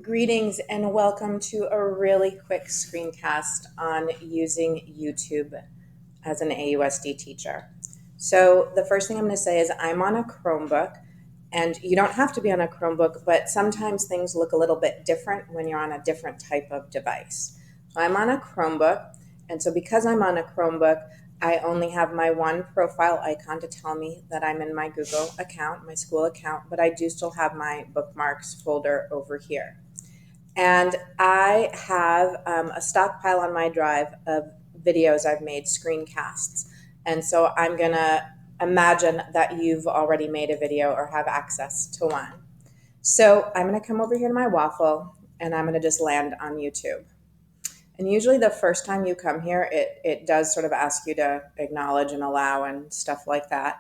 Greetings and welcome to a really quick screencast on using YouTube as an AUSD teacher. So the first thing I'm going to say is I'm on a Chromebook, and you don't have to be on a Chromebook, but sometimes things look a little bit different when you're on a different type of device. So I'm on a Chromebook, and so because I'm on a Chromebook, I only have my one profile icon to tell me that I'm in my Google account, my school account, but I do still have my bookmarks folder over here. And I have a stockpile on my drive of videos I've made, screencasts. And so I'm going to imagine that you've already made a video or have access to one. So I'm going to come over here to my waffle and I'm going to just land on YouTube. And usually the first time you come here, it does sort of ask you to acknowledge and allow and stuff like that.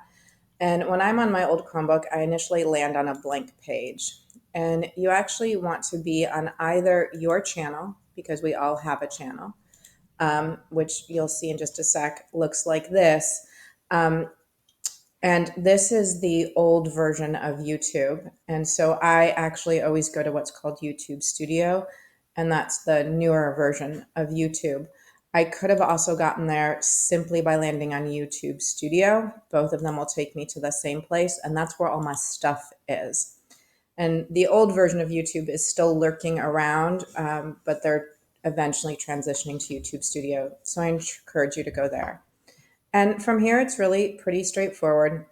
And when I'm on my old Chromebook, I initially land on a blank page. And you actually want to be on either your channel, because we all have a channel, which you'll see in just a sec, looks like this. And this is the old version of YouTube. And so I actually always go to what's called YouTube Studio, and that's the newer version of YouTube. I could have also gotten there simply by landing on YouTube Studio. Both of them will take me to the same place, and that's where all my stuff is. And the old version of YouTube is still lurking around, but they're eventually transitioning to YouTube Studio. So I encourage you to go there. And from here, it's really pretty straightforward.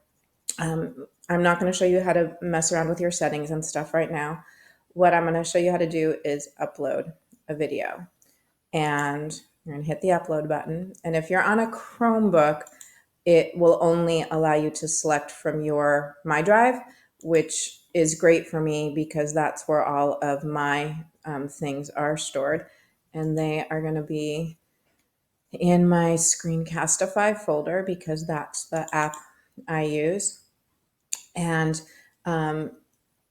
I'm not going to show you how to mess around with your settings and stuff right now. What I'm going to show you how to do is upload a video. And you're going to hit the upload button. And if you're on a Chromebook, it will only allow you to select from your My Drive, which is great for me because that's where all of my things are stored. And they are going to be in my Screencastify folder because that's the app I use. And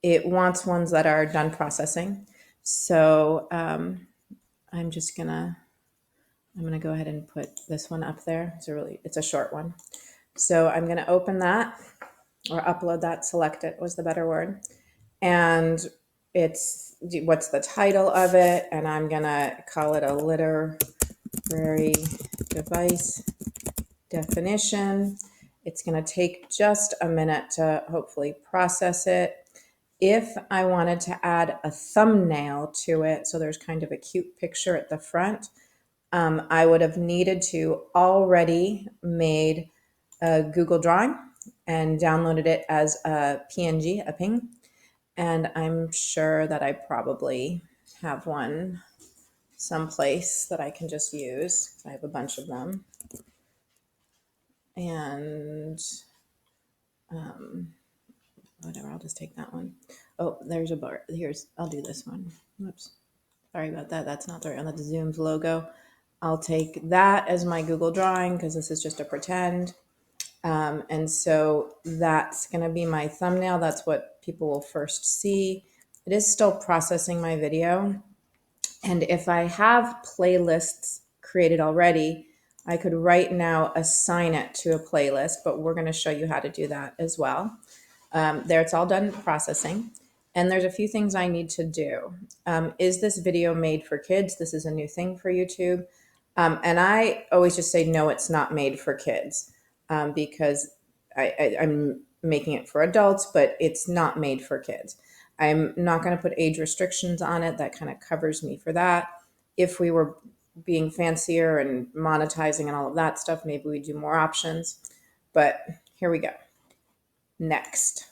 it wants ones that are done processing. So I'm gonna go ahead and put this one up there. It's a short one. So I'm gonna open that or upload that, select it was the better word. And what's the title of it? And I'm gonna call it a literary device definition. It's gonna take just a minute to hopefully process it. If I wanted to add a thumbnail to it, so there's kind of a cute picture at the front, I would have needed to already made a Google drawing and downloaded it as a PNG, a ping. And I'm sure that I probably have one someplace that I can just use. I have a bunch of them. And whatever, I'll just take that one. Oh, there's a bar. I'll do this one. Whoops. Sorry about that. That's not the right one. That's Zoom's logo. I'll take that as my Google drawing because this is just a pretend. And so that's going to be my thumbnail. That's what people will first see. It is still processing my video. And if I have playlists created already, I could right now assign it to a playlist, but we're going to show you how to do that as well. There, it's all done processing. And there's a few things I need to do. Is this video made for kids? This is a new thing for YouTube. And I always just say, no, it's not made for kids because I'm making it for adults, but it's not made for kids. I'm not going to put age restrictions on it. That kind of covers me for that. If we were being fancier and monetizing and all of that stuff, maybe we do more options. But here we go. Next.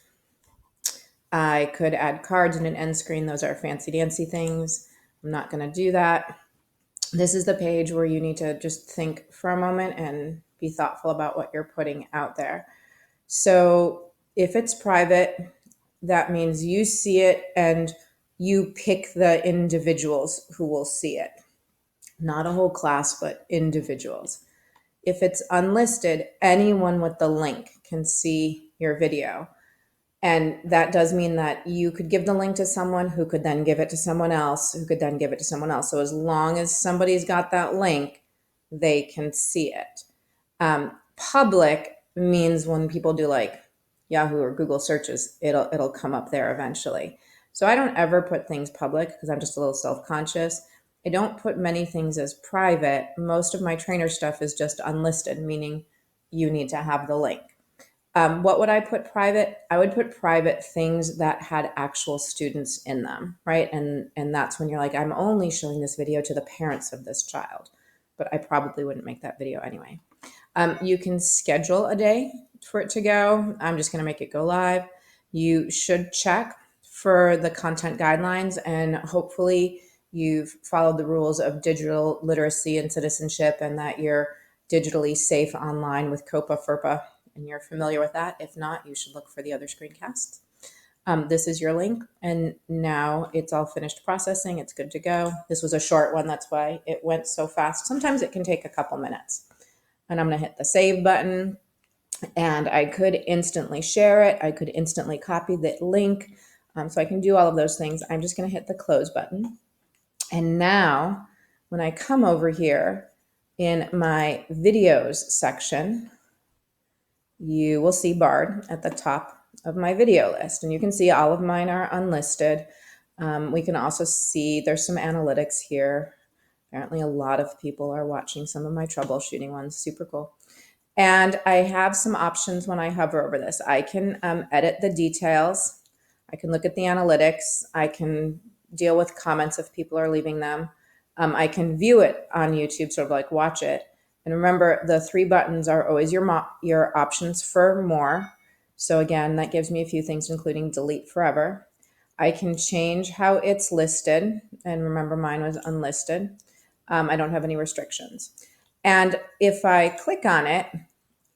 I could add cards and an end screen. Those are fancy dancy things. I'm not going to do that. This is the page where you need to just think for a moment and be thoughtful about what you're putting out there. So if it's private, that means you see it and you pick the individuals who will see it. Not a whole class, but individuals. If it's unlisted, anyone with the link can see your video. And that does mean that you could give the link to someone who could then give it to someone else, who could then give it to someone else. So as long as somebody's got that link, they can see it. Public means when people do like Yahoo or Google searches, it'll come up there eventually. So I don't ever put things public because I'm just a little self-conscious. I don't put many things as private. Most of my trainer stuff is just unlisted, meaning you need to have the link. What would I put private? I would put private things that had actual students in them, right? And that's when you're like, I'm only showing this video to the parents of this child, but I probably wouldn't make that video anyway. You can schedule a day for it to go. I'm just going to make it go live. You should check for the content guidelines, and hopefully you've followed the rules of digital literacy and citizenship, and that you're digitally safe online with COPA FERPA, and you're familiar with that. If not, you should look for the other screencasts. This is your link, and now it's all finished processing. It's good to go. This was a short one. That's why it went so fast. Sometimes it can take a couple minutes. And I'm going to hit the save button, and I could instantly share it. I could instantly copy the link. So I can do all of those things. I'm just going to hit the close button. And now when I come over here in my videos section, you will see Bard at the top of my video list. And you can see all of mine are unlisted. We can also see there's some analytics here. Apparently a lot of people are watching some of my troubleshooting ones. Super cool. And I have some options when I hover over this. I can edit the details. I can look at the analytics. I can deal with comments if people are leaving them. I can view it on YouTube, sort of like watch it. And remember, the 3 buttons are always your options for more. So again, that gives me a few things, including delete forever. I can change how it's listed. And remember, mine was unlisted. I don't have any restrictions. And if I click on it,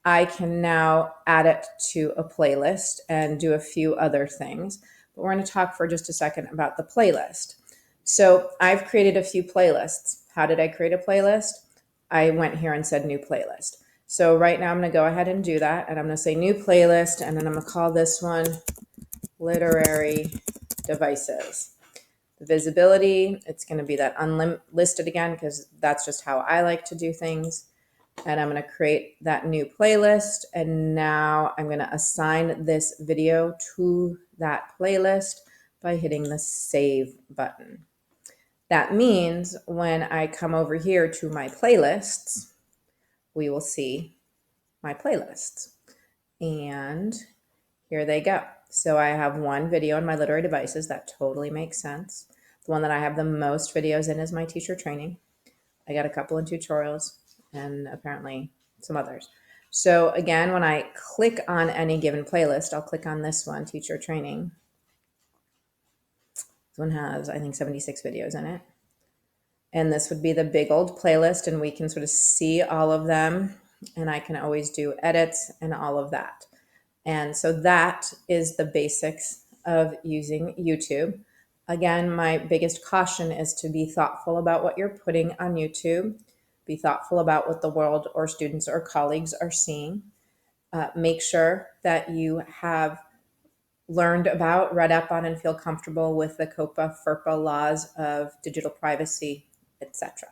I can now add it to a playlist and do a few other things. But we're going to talk for just a second about the playlist. So I've created a few playlists. How did I create a playlist? I went here and said new playlist. So right now I'm going to go ahead and do that. And I'm going to say new playlist. And then I'm going to call this one literary devices. The visibility, it's going to be that unlisted again, because that's just how I like to do things. And I'm going to create that new playlist. And now I'm going to assign this video to that playlist by hitting the save button. That means when I come over here to my playlists, we will see my playlists. And here they go. So I have one video on my literary devices. That totally makes sense. The one that I have the most videos in is my teacher training. I got a couple in tutorials and apparently some others. So again, when I click on any given playlist, I'll click on this one, teacher training. This one has, I think, 76 videos in it. And this would be the big old playlist, and we can sort of see all of them, and I can always do edits and all of that. And so that is the basics of using YouTube. Again, my biggest caution is to be thoughtful about what you're putting on YouTube. Be thoughtful about what the world or students or colleagues are seeing. Make sure that you have learned about, read up on, and feel comfortable with the COPA, FERPA laws of digital privacy, etc.